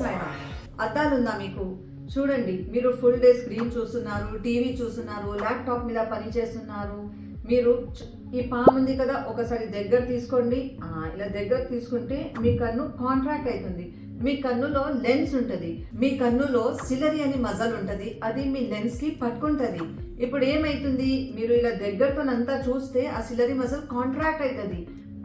సాయిరామ్. అద్దాలు ఉందా మీకు? చూడండి, మీరు ఫుల్ డే స్క్రీన్ చూస్తున్నారు, టీవీ చూస్తున్నారు, ల్యాప్టాప్ మీద పని చేస్తున్నారు. మీరు ఈ పాము ఉంది కదా, ఒకసారి దగ్గర తీసుకోండి. ఇలా దగ్గర తీసుకుంటే మీ కన్ను కాంట్రాక్ట్ అవుతుంది. మీ కన్నులో లెన్స్ ఉంటుంది. మీ కన్నులో సిలరీ అని మజల్ ఉంటుంది. అది మీ లెన్స్ కి పట్టుకుంటుంది. ఇప్పుడు ఏమైతుంది, మీరు ఇలా దగ్గరతోనంతా చూస్తే ఆ సిలరీ మజల్ కాంట్రాక్ట్ అవుతుంది.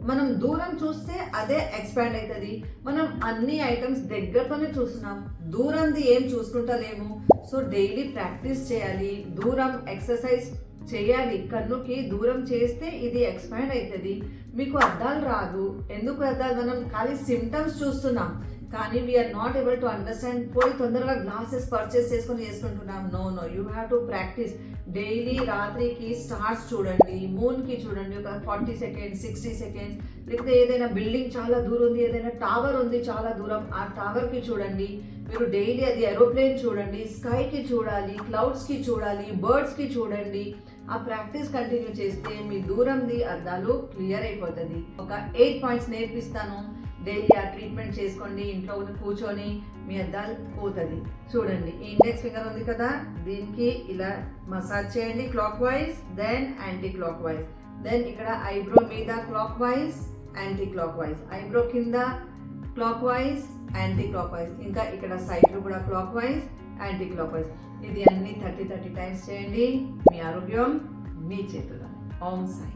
మనం దూరం చూస్తే అదే ఎక్స్పాండ్ అవుతుంది. మనం అన్ని ఐటమ్స్ దగ్గరతోనే చూస్తున్నాం, దూరంది ఏం చూసుకుంటలేము. సో డైలీ ప్రాక్టీస్ చేయాలి, దూరం ఎక్సర్సైజ్ చేయాలి. కన్నుకి దూరం చేస్తే ఇది ఎక్స్పాండ్ అవుతుంది. మీకు అద్దాలు రాదు. ఎందుకు అద్దాలు? మనం ఖాళీ సిమ్టమ్స్ చూస్తున్నాం, కానీ we are not able to understand. పోయి తొందరగా గ్లాసెస్ పర్చేస్ చేసుకుంటున్నాం. No, you have to practise daily. రాత్రికి స్టార్స్ చూడండి, మూన్కి చూడండి, ఒక 40 సెకండ్స్ 60 సెకండ్స్. లేకపోతే ఏదైనా బిల్డింగ్ చాలా దూరం ఉంది, ఏదైనా టవర్ ఉంది చాలా దూరం, ఆ టవర్కి చూడండి. మీరు డైలీ అది ఏరోప్లేన్ చూడండి, స్కైకి చూడాలి, క్లౌడ్స్కి చూడాలి, బర్డ్స్కి చూడండి. ఆ ప్రాక్టీస్ కంటిన్యూ చేస్తే మీ దూరంది అద్దాలు క్లియర్ అయిపోతుంది. ఒక 8 పాయింట్స్ నేర్పిస్తాను. డైలీ ఆ ట్రీట్మెంట్ చేసుకోండి. ఇంట్లో కూర్చొని మీ అద్దాలు పోతుంది. చూడండి, ఈ ఇండెక్స్ ఫింగర్ ఉంది కదా, దీనికి ఇలా మసాజ్ చేయండి clock wise, then anti clock wise. Then ఇక్కడ ఐబ్రో మీద clockwise, anticlockwise. Eyebrow కింద clockwise, anticlockwise. ఇంకా ఇక్కడ సైడ్ కూడా clockwise, anticlockwise. ఇది అన్ని 30 టైమ్స్ చేయండి. మీ ఆరోగ్యం మీ చేతుల్లో. ఓం సాయి.